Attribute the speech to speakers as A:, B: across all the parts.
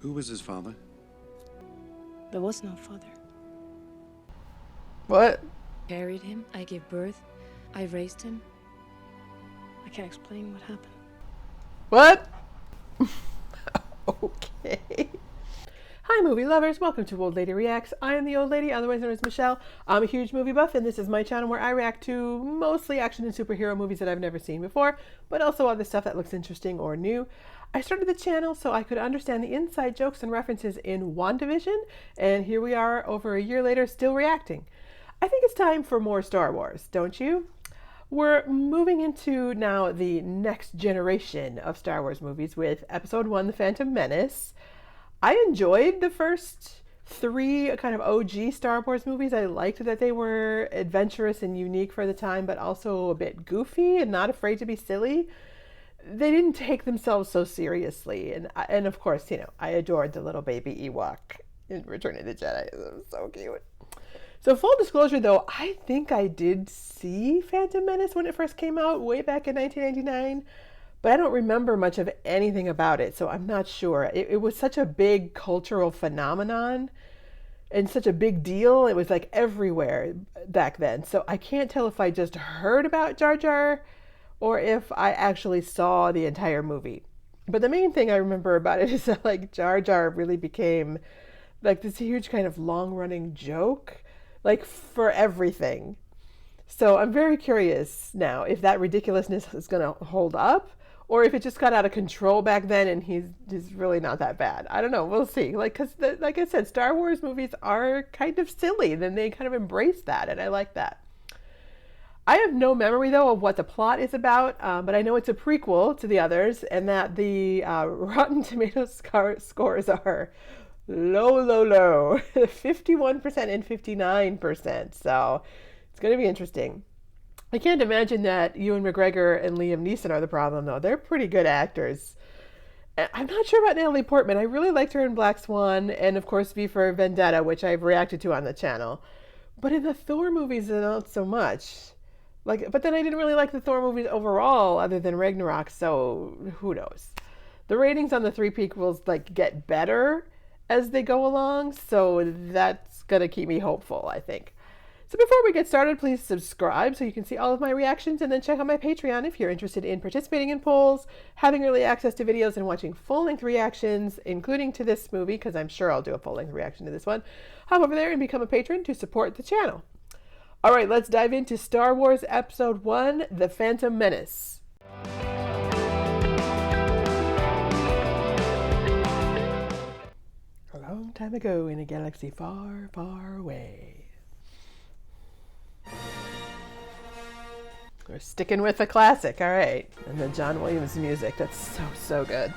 A: Who was his father?
B: There was no father.
C: What?
B: Carried him, I gave birth, I raised him. I can't explain what happened.
C: What? Okay. Hi movie lovers, welcome to Old Lady Reacts. I am the old lady, otherwise known as Michelle. I'm a huge movie buff and this is my channel where I react to mostly action and superhero movies that I've never seen before, but also other stuff that looks interesting or new. I started the channel so I could understand the inside jokes and references in WandaVision, and here we are over a year later still reacting. I think it's time for more Star Wars, don't you? We're moving into now the next generation of Star Wars movies with Episode 1, The Phantom Menace. I enjoyed the first three kind of OG Star Wars movies. I liked that they were adventurous and unique for the time, but also a bit goofy and not afraid to be silly. They didn't take themselves so seriously. And of course, you know, I adored the little baby Ewok in Return of the Jedi. It was so cute. So full disclosure though, I think I did see Phantom Menace when it first came out way back in 1999, but I don't remember much of anything about it, so I'm not sure. It was such a big cultural phenomenon and such a big deal. It was like everywhere back then. So I can't tell if I just heard about Jar Jar or if I actually saw the entire movie. But the main thing I remember about it is that like Jar Jar really became like this huge kind of long-running joke, like for everything. So I'm very curious now if that ridiculousness is going to hold up or if it just got out of control back then and he's really not that bad. I don't know. We'll see. Like, because like I said, Star Wars movies are kind of silly. Then they kind of embrace that, and I like that. I have no memory, though, of what the plot is about, but I know it's a prequel to the others and that the Rotten Tomatoes scores are low. 51% and 59%. So it's going to be interesting. I can't imagine that Ewan McGregor and Liam Neeson are the problem, though. They're pretty good actors. I'm not sure about Natalie Portman. I really liked her in Black Swan and, of course, V for Vendetta, which I've reacted to on the channel. But in the Thor movies, not so much. But then I didn't really like the Thor movies overall, other than Ragnarok, so who knows? The ratings on the three prequels get better as they go along, so that's gonna keep me hopeful, I think. So before we get started, please subscribe so you can see all of my reactions, and then check out my Patreon if you're interested in participating in polls, having early access to videos, and watching full-length reactions, including to this movie, because I'm sure I'll do a full-length reaction to this one. Hop over there and become a patron to support the channel. All right, let's dive into Star Wars Episode 1, The Phantom Menace. A long time ago in a galaxy far, far away. We're sticking with the classic, all right. And the John Williams music, that's so good.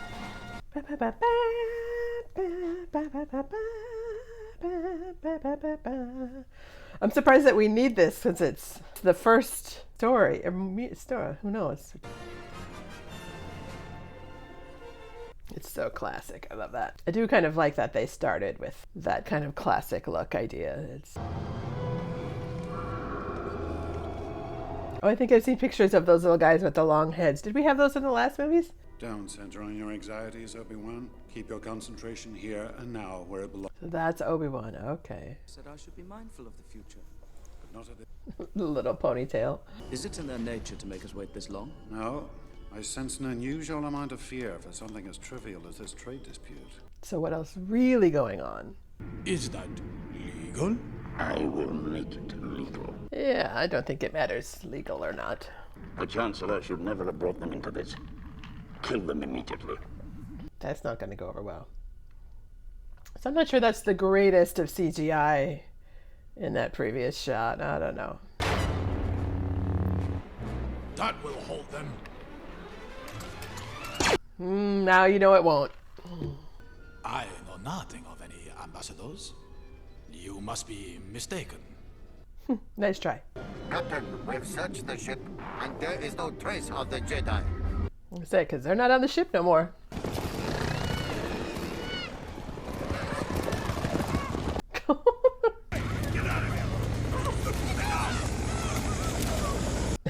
C: I'm surprised that we need this since it's the first story. Who knows? It's so classic. I love that. I do kind of like that they started with that kind of classic look idea. Oh, I think I've seen pictures of those little guys with the long heads. Did we have those in the last movies?
A: Don't center on your anxieties, Obi-Wan. Keep your concentration here and now where it belongs.
C: So that's Obi-Wan. Okay.
D: Said I should be mindful of the future.
A: But not at this.
C: The little ponytail.
D: Is it in their nature to make us wait this long?
A: No. I sense an unusual amount of fear for something as trivial as this trade dispute.
C: So what else really going on?
E: Is that legal?
F: I will make it legal.
C: Yeah, I don't think it matters, legal or not.
F: The Chancellor should never have brought them into this. Kill them immediately.
C: That's not going to go over well. So I'm not sure that's the greatest of CGI in that previous shot. I don't know.
E: That will hold them.
C: Now you know it won't.
E: I know nothing of any ambassadors. You must be mistaken.
C: Nice try.
G: Captain, we've searched the ship, and there is no trace of the Jedi.
C: I say, because they're not on the ship no more.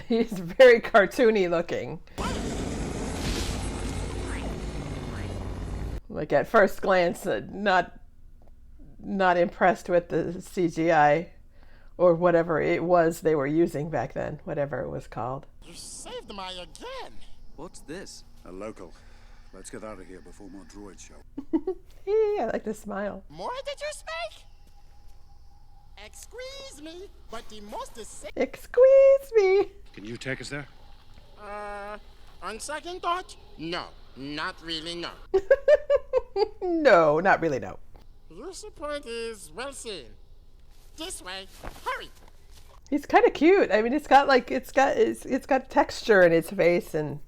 C: He's very cartoony looking. like at first glance, not impressed with the CGI or whatever it was they were using back then, whatever it was called.
H: You saved my again.
D: What's this?
A: A local. Let's get out of here before more droids show.
C: I like to smile.
H: More did you speak? Exqueeze me, but the most is
C: Exqueeze me.
A: Can you take us there?
H: On second thought, no, not really, no.
C: No, not really, no.
H: Your support is well seen. This way, hurry.
C: He's kind of cute. I mean, it's got texture in its face, and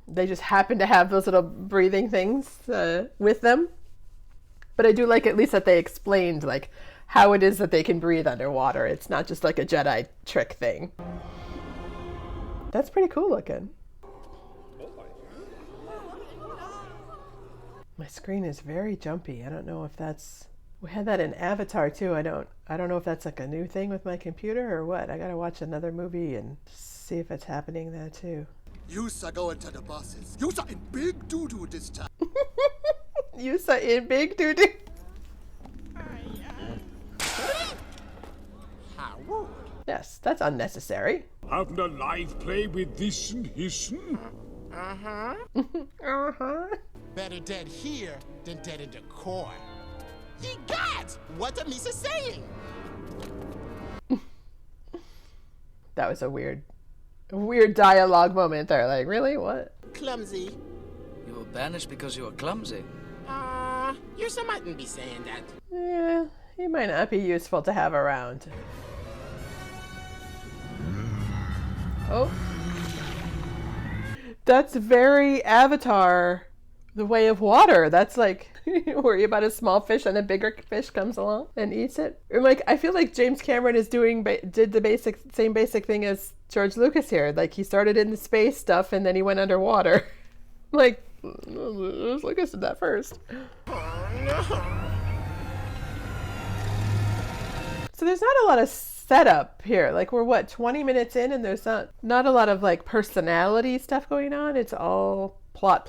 C: they just happen to have those little breathing things with them. But I do like at least that they explained like how it is that they can breathe underwater. It's not just like a Jedi trick thing. That's pretty cool looking. My screen is very jumpy. I don't know if that's... We had that in Avatar too. I don't know if that's like a new thing with my computer or what. I gotta watch another movie and see if it's happening there too.
I: You are going to the bosses. You are in big doo-doo this time.
C: You saw in big doo-doo.
H: How rude.
C: Yes, that's unnecessary.
J: Having a live play with this and hissing?
H: Uh-huh.
C: Uh-huh.
H: Better dead here than dead in the core. Ye gods! What am I saying?
C: That was a weird dialogue moment there. Like, really? What?
H: Clumsy.
D: You were banished because you were clumsy.
H: You mightn't be saying that.
C: Yeah, he might not be useful to have around. Oh. That's very Avatar, The Way of Water. That's like, worry about a small fish and a bigger fish comes along and eats it. Or like, I feel like James Cameron is did the same basic thing as George Lucas here. Like, he started in the space stuff and then he went underwater. Like, Lucas did that first.
H: Oh, no.
C: So there's not a lot of setup here. Like, we're what, 20 minutes in, and there's not a lot of like personality stuff going on. It's all plot.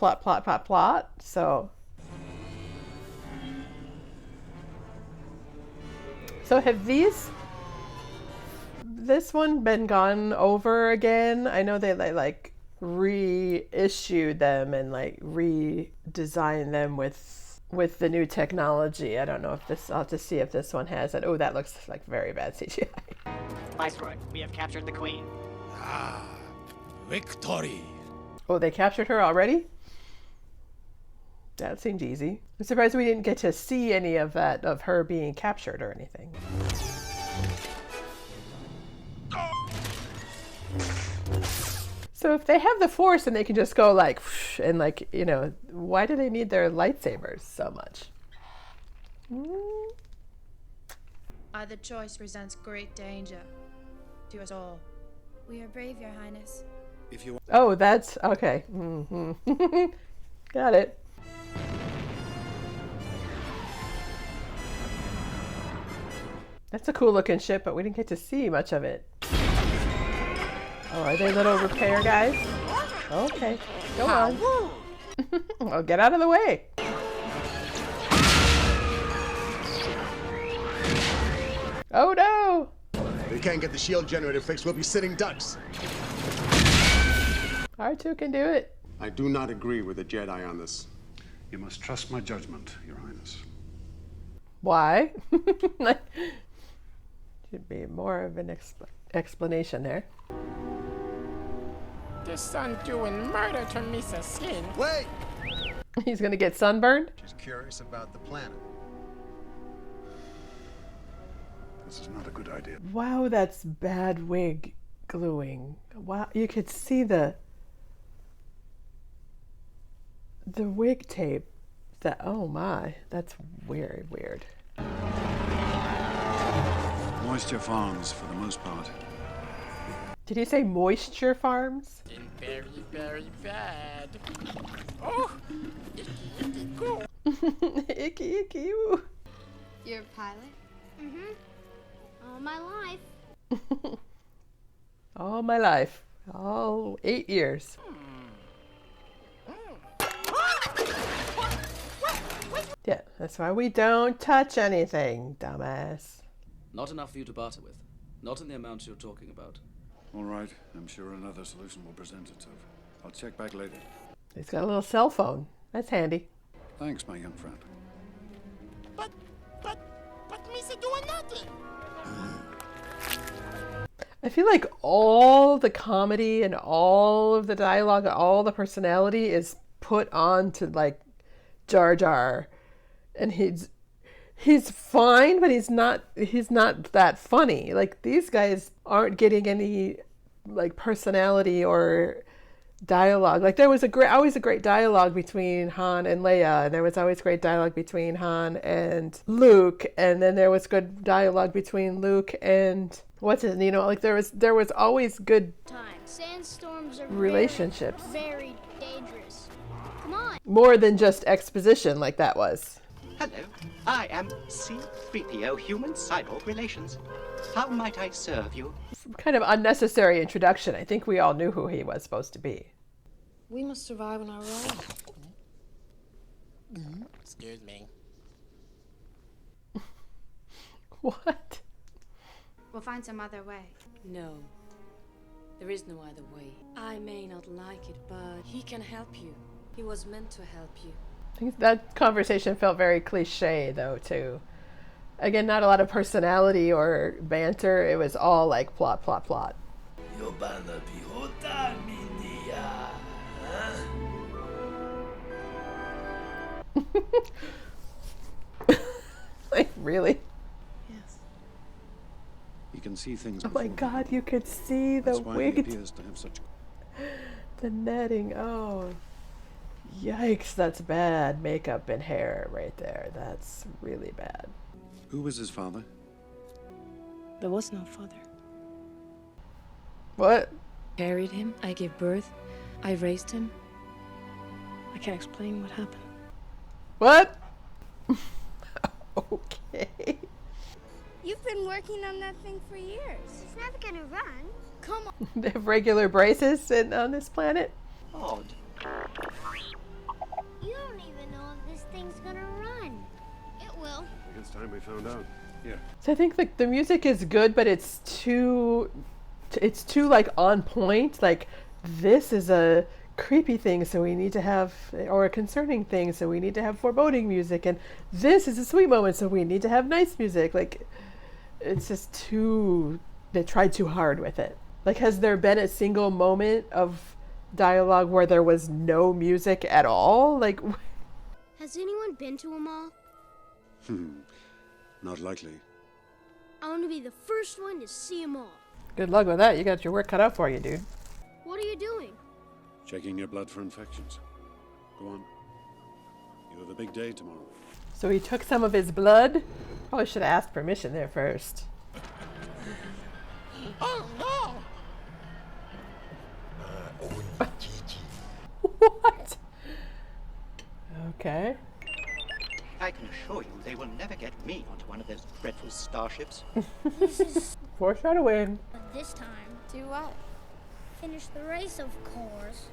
C: So have this one been gone over again? I know they like reissued them and like redesigned them with the new technology. I don't know if this, I'll have to see if this one has it. Oh, that looks like very bad CGI.
K: Viceroy, we have captured the Queen.
E: Ah, victory.
C: Oh, they captured her already? That seemed easy. I'm surprised we didn't get to see any of that, of her being captured or anything. So if they have the Force and they can just go like, and like, you know, why do they need their lightsabers so much?
L: Either choice presents great danger to us all.
M: We are brave, Your Highness.
A: If you...
C: Oh, that's okay. Mm-hmm. Got it. That's a cool looking ship, but we didn't get to see much of it. Oh, are they little repair guys? Okay, go on. Well, get out of the way. Oh no!
I: If we can't get the shield generator fixed, we'll be sitting ducks.
C: R2 can do it.
N: I do not agree with the Jedi on this.
A: You must trust my judgment, Your Highness.
C: Why? Should be more of an explanation there.
H: This son doing murder to Misa Skin.
I: Wait!
C: He's gonna get sunburned?
I: She's curious about the planet.
A: This is not a good idea.
C: Wow, that's bad wig gluing. Wow, you could see the wig tape. That, oh my, that's very weird.
A: Moisture farms for the most part.
C: Did he say moisture farms?
H: Very, very bad. Oh! Icky, cool.
C: Icky, icky, ooh.
M: You're a pilot? Mm-hmm. All my life.
C: All my life. 8 years.
H: Hmm.
C: That's why we don't touch anything, dumbass.
D: Not enough for you to barter with. Not in the amounts you're talking about.
A: All right, I'm sure another solution will present itself. I'll check back later.
C: He's got a little cell phone. That's handy.
A: Thanks, my young friend.
H: But Misa doing nothing.
C: I feel like all the comedy and all of the dialogue, all the personality is put on to like Jar Jar, and he's fine, but he's not that funny. Like these guys aren't getting any like personality or dialogue. Like there was always a great dialogue between Han and Leia, and there was always great dialogue between Han and Luke, and then there was good dialogue between Luke and like there was always good
O: Sandstorms are
C: relationships.
O: Very dangerous. Come on.
C: More than just exposition like that was.
K: Hello, I am C-3PO Human Cyborg Relations. How might I serve you?
C: Kind of unnecessary introduction. I think we all knew who he was supposed to be.
B: We must survive on our own.
H: Excuse me.
C: What?
M: We'll find some other way.
B: No. There is no other way. I may not like it, but he can help you. He was meant to help you.
C: I think that conversation felt very cliche, though, too. Again, not a lot of personality or banter. It was all like plot, plot, plot. Like, really?
B: Yes.
A: He can see things.
C: Oh my God, you could see the
A: That's why he
C: wig.
A: appears to have such.
C: The netting. Oh. Yikes, that's bad makeup and hair right there. That's really bad.
A: Who was his father?
B: There was no father.
C: What?
B: Carried him. I gave birth. I raised him. I can't explain what happened.
C: What? Okay.
O: You've been working on that thing for years.
M: It's never gonna run.
O: Come on.
C: They have regular braces sitting on this planet.
K: Odd.
M: You don't even know if this thing's gonna run.
O: It will.
N: I think it's time we found out.
A: Yeah.
C: So I think the music is good, but it's too like on point. Like this is a creepy thing, so we need to have, or a concerning thing, so we need to have foreboding music, and this is a sweet moment, so we need to have nice music. Like it's just too. They tried too hard with it. Like, has there been a single moment of dialogue where there was no music at all? Like,
O: Has anyone been to a mall?
A: Not likely.
O: I want to be the first one to see them all.
C: good luck with that. You got your work cut out for you, dude.
O: What are you doing?
A: Checking your blood for infections. Go on. You have a big day tomorrow.
C: So he took some of his blood. Probably should have asked permission there first.
H: Oh no!
C: What? Okay.
K: I can assure you they will never get me onto one of those dreadful starships.
O: This is
C: Foreshadowing.
O: this time. Do what? Finish the race, of course.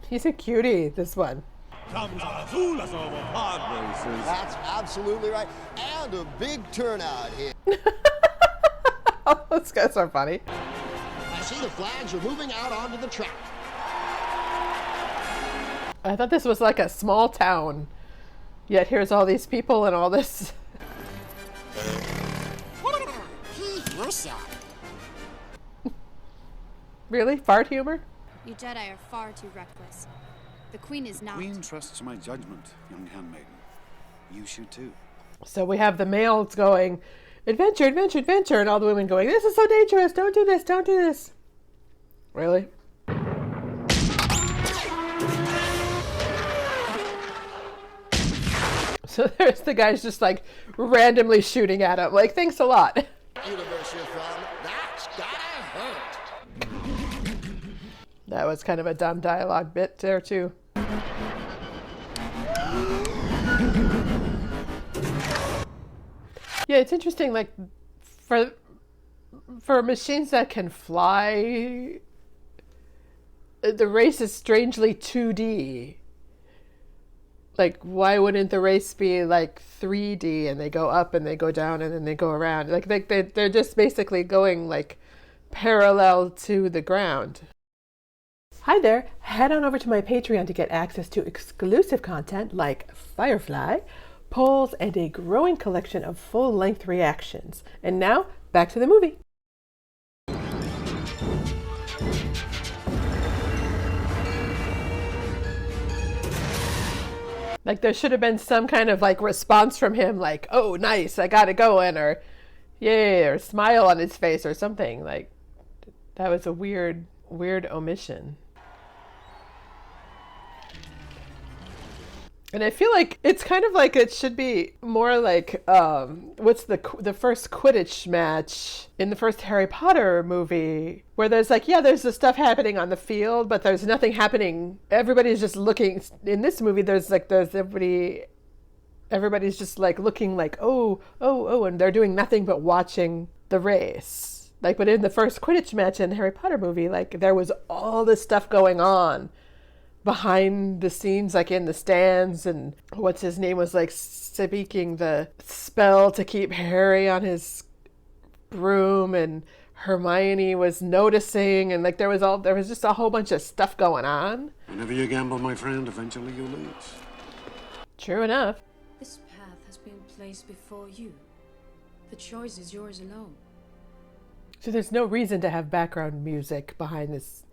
C: He's a cutie, this one.
P: Comes a fool us over pod races.
I: That's absolutely right. And a big turnout here.
C: Oh, those guys are funny.
I: I see the flags are moving out onto the track.
C: I thought this was like a small town. Yet here's all these people and all this. Really? Fart humor?
M: You Jedi are far too reckless. The Queen is not.
A: The Queen trusts my judgment, young handmaiden. You should too.
C: So we have the males going, adventure, adventure, adventure, and all the women going, this is so dangerous, don't do this, don't do this. Really? So there's the guys just like randomly shooting at him, like, thanks a lot.
I: Universe you're from, that's gotta hurt.
C: That was kind of a dumb dialogue bit there too. Yeah, it's interesting, like, for machines that can fly, the race is strangely 2D. Like, why wouldn't the race be like 3D and they go up and they go down and then they go around? Like they're just basically going like parallel to the ground. Hi there. Head on over to my Patreon to get access to exclusive content like Firefly, polls, and a growing collection of full-length reactions. And now, back to the movie. Like, there should have been some kind of like response from him, like, oh, nice, I got it going, or yay, or smile on his face or something. Like, that was a weird omission. And I feel like it's kind of like it should be more like, what's the first Quidditch match in the first Harry Potter movie, where there's like, yeah, there's the stuff happening on the field, but there's nothing happening. Everybody's just looking. In this movie, there's everybody's just like looking like, oh, and they're doing nothing but watching the race. Like, but in the first Quidditch match in the Harry Potter movie, like there was all this stuff going on behind the scenes, like in the stands, and what's his name was like speaking the spell to keep Harry on his broom, and Hermione was noticing, and like there was just a whole bunch of stuff going on.
A: Whenever you gamble, my friend, eventually you lose.
C: True enough.
B: This path has been placed before you. The choice is yours alone.
C: So there's no reason to have background music behind this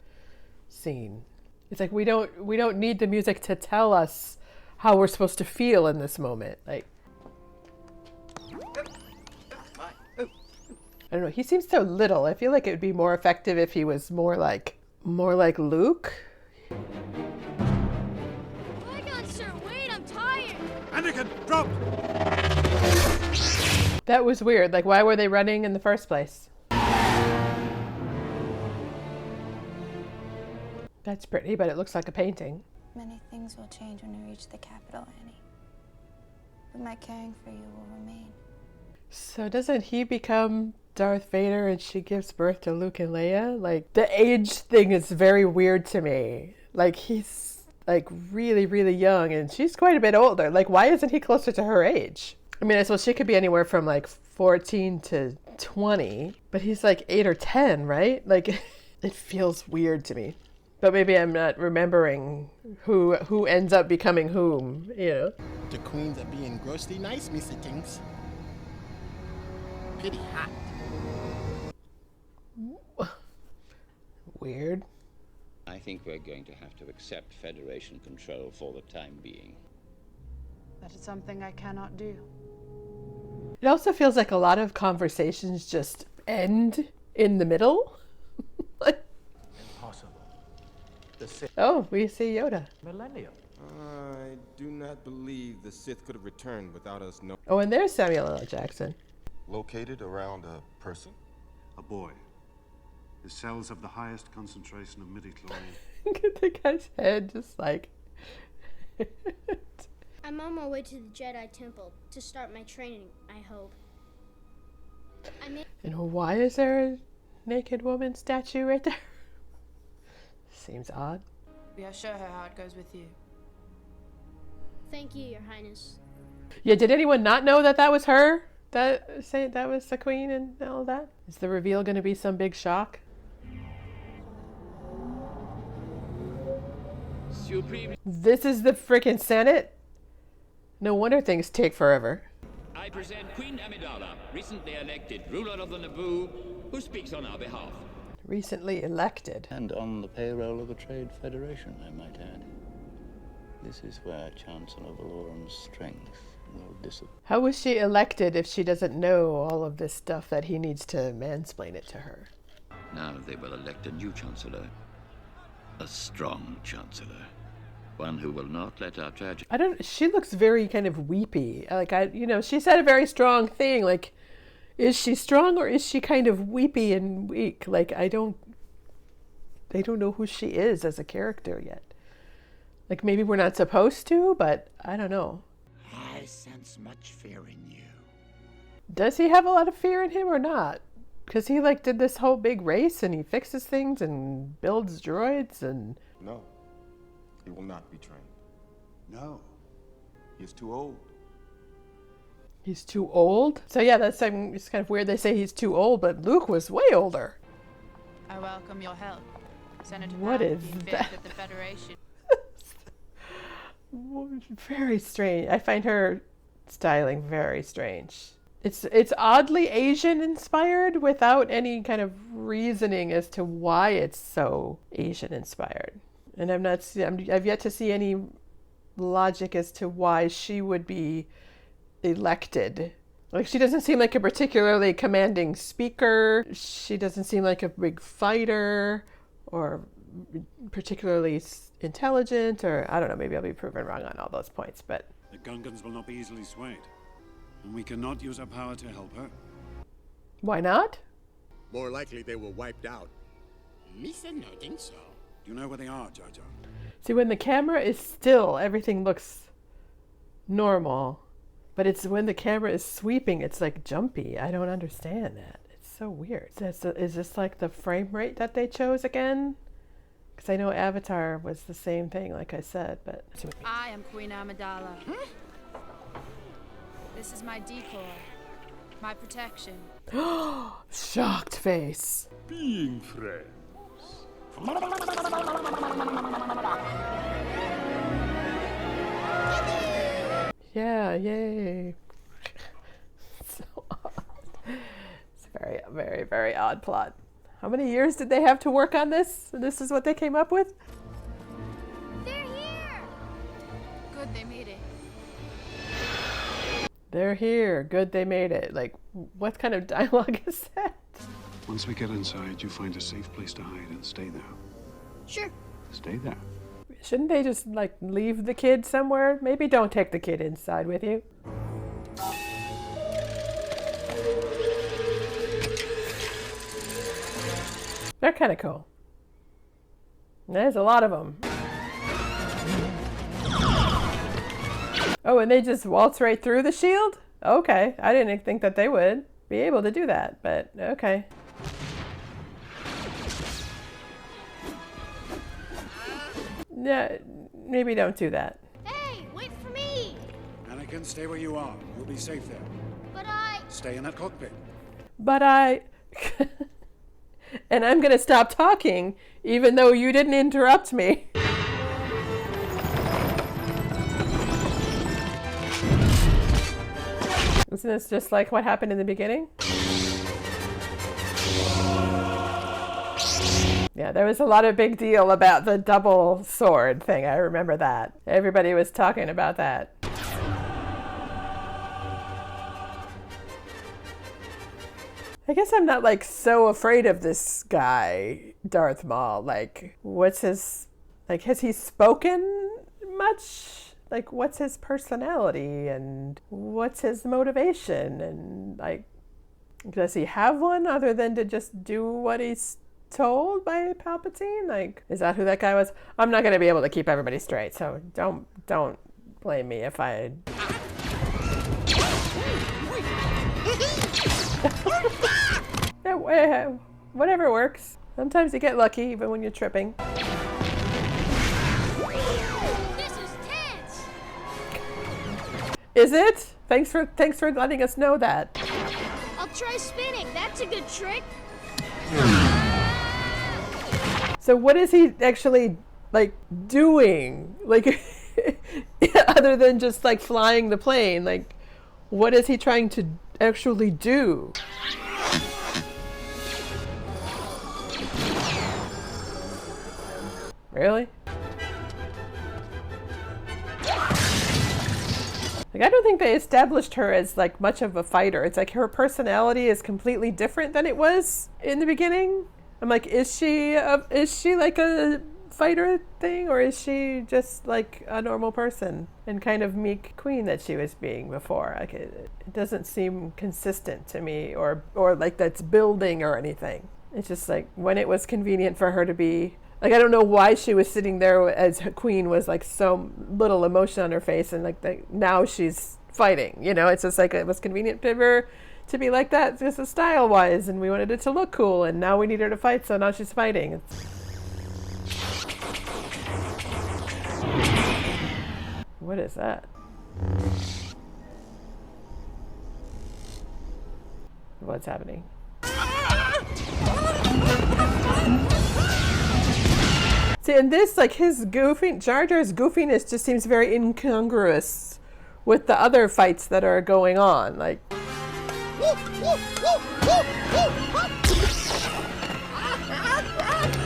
C: scene. It's like we don't need the music to tell us how we're supposed to feel in this moment. Like, I don't know. He seems so little. I feel like it would be more effective if he was more like Luke.
O: Oh my God, sir! Wait, I'm tired.
A: Anakin, drop!
C: That was weird. Like, why were they running in the first place? That's pretty, but it looks like a painting.
Q: Many things will change when we reach the capital, Annie. But my caring for you will remain.
C: So doesn't he become Darth Vader and she gives birth to Luke and Leia? Like, the age thing is very weird to me. Like, he's like really, really young and she's quite a bit older. Like, why isn't he closer to her age? I mean, I suppose she could be anywhere from like 14 to 20, but he's like 8 or 10, right? Like, it feels weird to me. But maybe I'm not remembering who ends up becoming whom, you know.
H: The queens are being grossly nice, Mr. Tinks. Pretty hot.
C: Weird.
R: I think we're going to have to accept Federation control for the time being.
S: That is something I cannot do.
C: It also feels like a lot of conversations just end in the middle. Oh, we see Yoda.
T: Millennium. I do not believe the Sith could have returned without us knowing.
C: Oh, and there's Samuel L. Jackson.
A: Located around a person? A boy. His cells have the highest concentration of midichlorian.
C: Look at the guy's head, just like...
O: I'm on my way to the Jedi Temple to start my training, I hope.
C: And why is there a naked woman statue right there? Seems odd.
S: Yeah, show her how it goes with you.
O: Thank you, Your Highness.
C: Yeah, did anyone not know that was her? That was the queen and all that? Is the reveal going to be some big shock?
U: Supreme.
C: This is the frickin' Senate? No wonder things take forever.
U: I present Queen Amidala, recently elected ruler of the Naboo, who speaks on our behalf.
C: Recently elected.
R: And on the payroll of a trade federation, I might add. This is where Chancellor Valoran's strength will disappear.
C: How was she elected if she doesn't know all of this stuff that he needs to mansplain it to her?
R: Now they will elect a new Chancellor. A strong Chancellor. One who will not let our tragedy...
C: She looks very kind of weepy. Like, she said a very strong thing. Like, is she strong or is she kind of weepy and weak? Like, I don't know who she is as a character yet. Like, maybe we're not supposed to, but I don't know.
V: I sense much fear in you.
C: Does he have a lot of fear in him or not? Because he, like, did this whole big race and he fixes things and builds droids and...
T: No. He will not be trained.
A: No. He's too old.
C: He's too old? So yeah, it's kind of weird they say he's too old, but Luke was way older.
L: I welcome your help. Senator
C: What
L: Brown
C: is
L: will be
C: that?
L: with the Federation.
C: Very strange. I find her styling very strange. It's oddly Asian inspired without any kind of reasoning as to why it's so Asian inspired. And I've yet to see any logic as to why she would be elected. Like, she doesn't seem like a particularly commanding speaker. She doesn't seem like a big fighter or particularly intelligent, or I don't know, maybe I'll be proven wrong on all those points, but
A: The Gungans will not be easily swayed, and we cannot use our power to help her.
C: why not?
I: More likely they were wiped out.
H: Neeson, I think so.
A: Do you know where they are, Jar Jar?
C: See, when the camera is still, everything looks normal. But it's when the camera is sweeping, it's like jumpy. I don't understand that. It's so weird. Is this like the frame rate that they chose again? Because I know Avatar was the same thing, like I said, but...
L: I am Queen Amidala. This is my decoy. My protection.
C: Shocked face.
J: Being friends.
C: Yeah, yay. So odd. It's a very, very, very odd plot. How many years did they have to work on this? And this is what they came up with?
L: They're here! Good they made it.
C: They're here. Good they made it. Like, what kind of dialogue is that?
A: Once we get inside, you find a safe place to hide and stay there.
O: Sure.
A: Stay there.
C: Shouldn't they just, like, leave the kid somewhere? Maybe don't take the kid inside with you. They're kind of cool. There's a lot of them. Oh, and they just waltz right through the shield? Okay. I didn't think that they would be able to do that, but okay. Yeah, maybe don't do that.
O: Hey, wait for me!
A: Anakin, stay where you are. You'll be safe there.
O: But I...
A: Stay in that cockpit.
C: But I... And I'm going to stop talking, even though you didn't interrupt me. Isn't this just like what happened in the beginning? Yeah, there was a lot of big deal about the double sword thing. I remember that. Everybody was talking about that. I guess I'm not like so afraid of this guy, Darth Maul. Like, what's his, like, has he spoken much? Like, what's his personality and what's his motivation? And like, does he have one other than to just do what he's told by Palpatine? Like, is that who that guy was? I'm not going to be able to keep everybody straight, so don't blame me if I... Yeah, whatever works. Sometimes you get lucky even when you're tripping.
O: This is tense!
C: Is it? Thanks for letting us know that.
O: I'll try spinning. That's a good trick.
C: So what is he actually like doing? Like other than just like flying the plane, like what is he trying to actually do? Really? Like, I don't think they established her as like much of a fighter. It's like her personality is completely different than it was in the beginning. I'm like, is she like a fighter thing, or is she just like a normal person and kind of meek queen that she was being before? Like it doesn't seem consistent to me, or like that's building or anything. It's just like when it was convenient for her to be like, I don't know why she was sitting there as queen was like so little emotion on her face, and like now she's fighting. You know, it's just like it was convenient for her to be like that, just style wise, and we wanted it to look cool, and now we need her to fight, so now she's fighting. What is that? What's happening? See, and this, like, his Jar Jar's goofiness just seems very incongruous with the other fights that are going on. Like,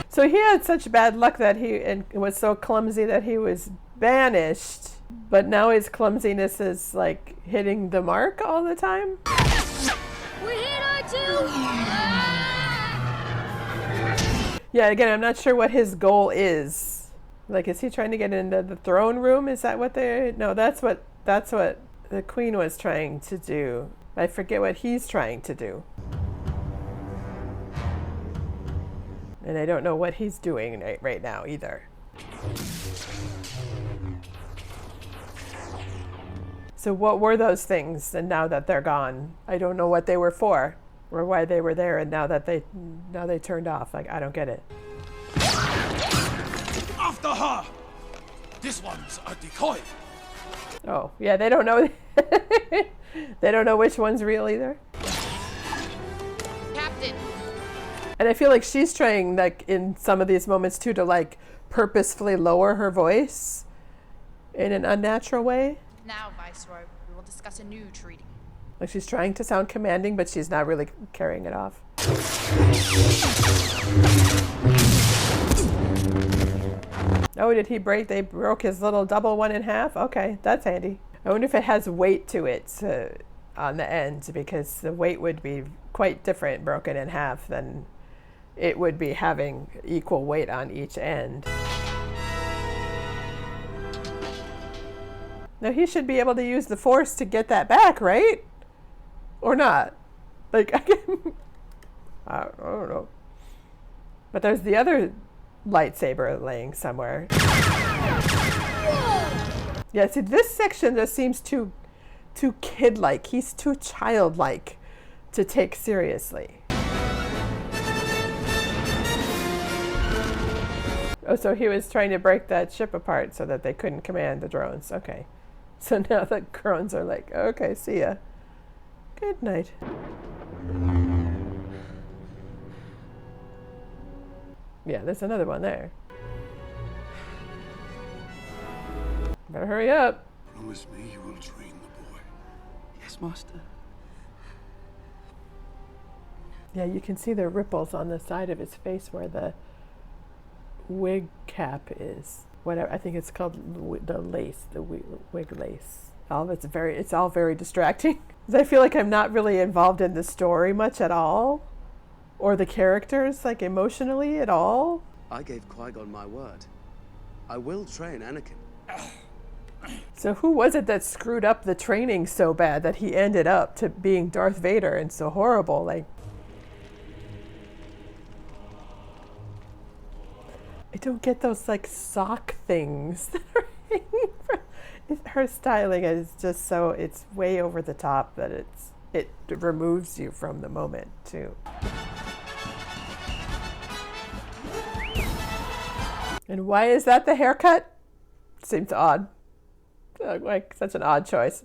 C: so he had such bad luck that and was so clumsy that he was banished, but now his clumsiness is like hitting the mark all the time.
O: We hit our two!
C: Yeah, again, I'm not sure what his goal is. Like, is he trying to get into the throne room? Is that what they... No, that's what the queen was trying to do. I forget what he's trying to do. And I don't know what he's doing right now either. So what were those things? And now that they're gone, I don't know what they were for or why they were there. And now they turned off. Like, I don't get it.
E: After her! This one's a decoy.
C: Oh, yeah, they don't know. They don't know which one's real either.
L: Captain.
C: And I feel like she's trying, like, in some of these moments too, to like purposefully lower her voice in an unnatural way.
L: Now, Viceroy, we will discuss a new treaty.
C: Like, she's trying to sound commanding, but she's not really carrying it off. Oh, did he break? They broke his little double one in half? Okay, that's handy. I wonder if it has weight to it on the end, because the weight would be quite different broken in half than it would be having equal weight on each end. Now he should be able to use the Force to get that back, right? Or not? Like, I don't know. But there's the other lightsaber laying somewhere. Yeah, see, this section just seems too kid-like. He's too childlike to take seriously. Oh, so he was trying to break that ship apart so that they couldn't command the drones. Okay. So now the drones are like, okay, see ya. Good night. Yeah, there's another one there. Better hurry up.
A: Promise me you will train the boy.
D: Yes, Master.
C: Yeah, you can see the ripples on the side of his face where the wig cap is. Whatever, I think it's called the lace, the wig lace. It's all very distracting. I feel like I'm not really involved in the story much at all, or the characters, like, emotionally at all.
D: I gave Qui-Gon my word. I will train Anakin.
C: So who was it that screwed up the training so bad that he ended up to being Darth Vader and so horrible? Like, I don't get those, like, sock things that are hanging from her styling is just so, it's way over the top that it removes you from the moment too. And why is that the haircut? Seems odd. Like, such an odd choice.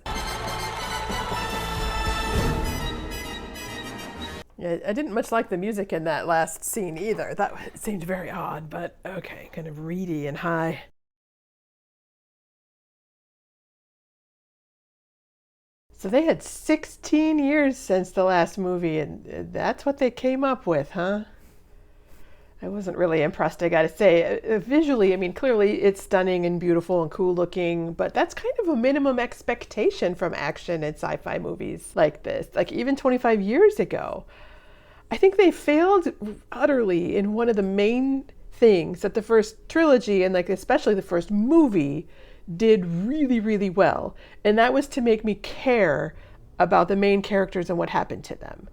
C: Yeah, I didn't much like the music in that last scene either. That seemed very odd, but okay, kind of reedy and high. So they had 16 years since the last movie, and that's what they came up with, huh? I wasn't really impressed, I gotta say. Visually, I mean, clearly it's stunning and beautiful and cool looking, but that's kind of a minimum expectation from action and sci-fi movies like this. Like, even 25 years ago. I think they failed utterly in one of the main things that the first trilogy, and like especially the first movie, did really, really well. And that was to make me care about the main characters and what happened to them.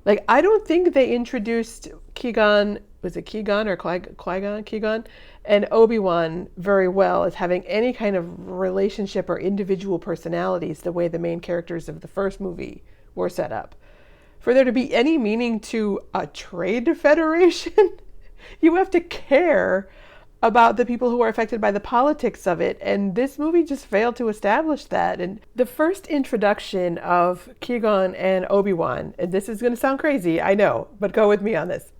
C: Like, I don't think they introduced Qui-Gon, was it Qui-Gon or Qui-Gon? Qui-Gon? And Obi-Wan very well as having any kind of relationship or individual personalities the way the main characters of the first movie were set up. For there to be any meaning to a trade federation, you have to care about the people who are affected by the politics of it. And this movie just failed to establish that. And the first introduction of Qui-Gon and Obi-Wan, and this is going to sound crazy, I know, but go with me on this,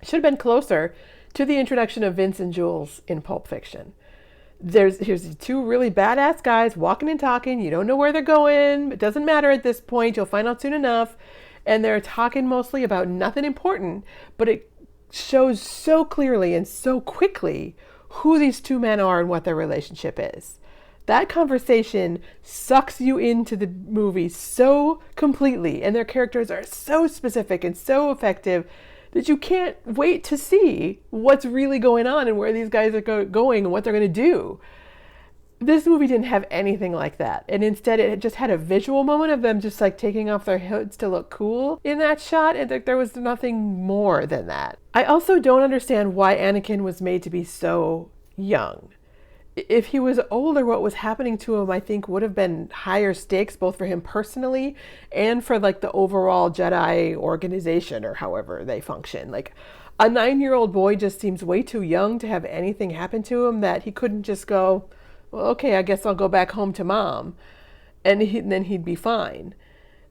C: should have been closer to the introduction of Vince and Jules in Pulp Fiction. Here's these two really badass guys walking and talking. You don't know where they're going. It doesn't matter at this point. You'll find out soon enough. And they're talking mostly about nothing important, but it shows so clearly and so quickly who these two men are and what their relationship is. That conversation sucks you into the movie so completely, and their characters are so specific and so effective that you can't wait to see what's really going on and where these guys are going and what they're going to do. This movie didn't have anything like that. And instead it just had a visual moment of them just like taking off their hoods to look cool in that shot. And there was nothing more than that. I also don't understand why Anakin was made to be so young. If he was older, what was happening to him, I think, would have been higher stakes, both for him personally and for like the overall Jedi organization or however they function. Like a 9-year-old boy just seems way too young to have anything happen to him that he couldn't just go, well, okay, I guess I'll go back home to mom, and then he'd be fine.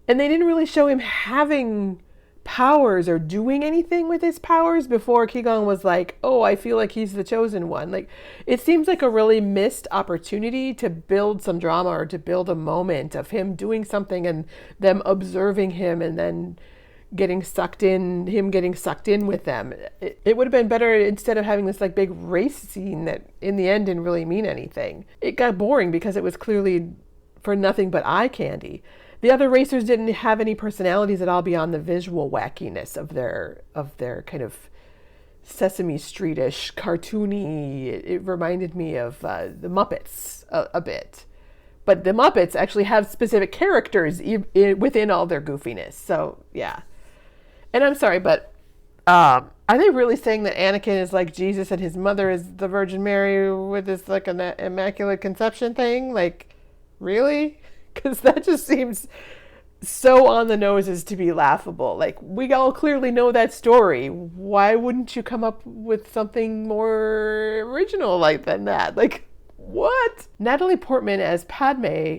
C: And they didn't really show him having powers or doing anything with his powers before Qui-Gon was like, oh, I feel like he's the chosen one. Like, it seems like a really missed opportunity to build some drama or to build a moment of him doing something and them observing him and then getting sucked in with them. It would have been better instead of having this like big race scene that in the end didn't really mean anything. It got boring because it was clearly for nothing but eye candy. The other racers didn't have any personalities at all beyond the visual wackiness of their kind of Sesame Street-ish, cartoony. It reminded me of the Muppets a bit. But the Muppets actually have specific characters within all their goofiness. So, yeah. And I'm sorry, but are they really saying that Anakin is like Jesus and his mother is the Virgin Mary with this like an immaculate conception thing? Like, really? Because that just seems so on the nose as to be laughable. Like, we all clearly know that story. Why wouldn't you come up with something more original like than that? Like, what? Natalie Portman as Padme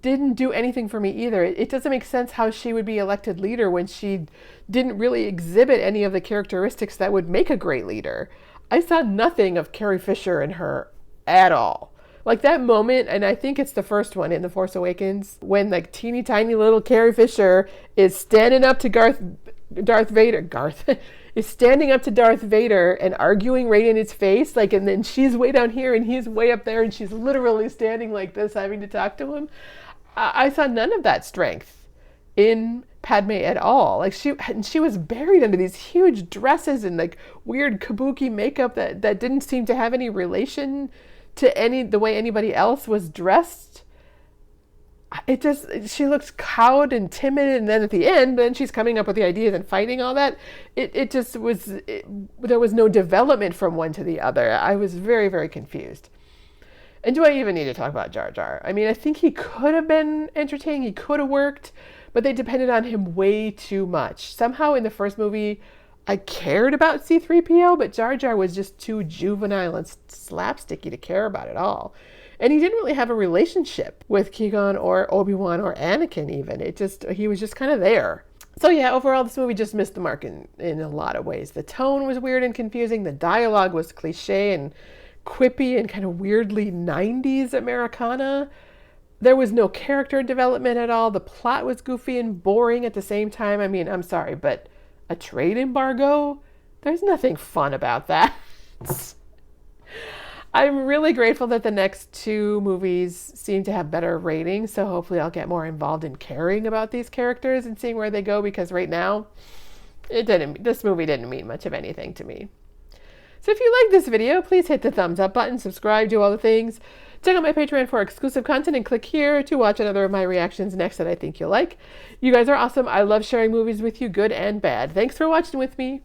C: didn't do anything for me either. It doesn't make sense how she would be elected leader when she didn't really exhibit any of the characteristics that would make a great leader. I saw nothing of Carrie Fisher in her at all. Like that moment, and I think it's the first one in The Force Awakens, when like teeny tiny little Carrie Fisher is standing up to Darth Vader is standing up to Darth Vader and arguing right in his face, like, and then she's way down here and he's way up there and she's literally standing like this having to talk to him. I saw none of that strength in Padme at all. Like she was buried under these huge dresses and like weird kabuki makeup that didn't seem to have any relation to the way anybody else was dressed. She looks cowed and timid, and then at the end, then she's coming up with the ideas and fighting all that. There was no development from one to the other. I was very, very confused. And do I even need to talk about Jar Jar? I mean, I think he could have been entertaining, he could have worked, but they depended on him way too much. Somehow in the first movie, I cared about C-3PO, but Jar Jar was just too juvenile and slapsticky to care about at all. And he didn't really have a relationship with Qui-Gon or Obi-Wan or Anakin even. He was just kind of there. So yeah, overall this movie just missed the mark in a lot of ways. The tone was weird and confusing. The dialogue was cliche and quippy and kind of weirdly 90s Americana. There was no character development at all. The plot was goofy and boring at the same time. I mean, I'm sorry, but a trade embargo? There's nothing fun about that. I'm really grateful that the next two movies seem to have better ratings, so hopefully I'll get more involved in caring about these characters and seeing where they go, because right now, this movie didn't mean much of anything to me. So if you like this video, please hit the thumbs up button, subscribe, do all the things. Check out my Patreon for exclusive content and click here to watch another of my reactions next that I think you'll like. You guys are awesome. I love sharing movies with you, good and bad. Thanks for watching with me.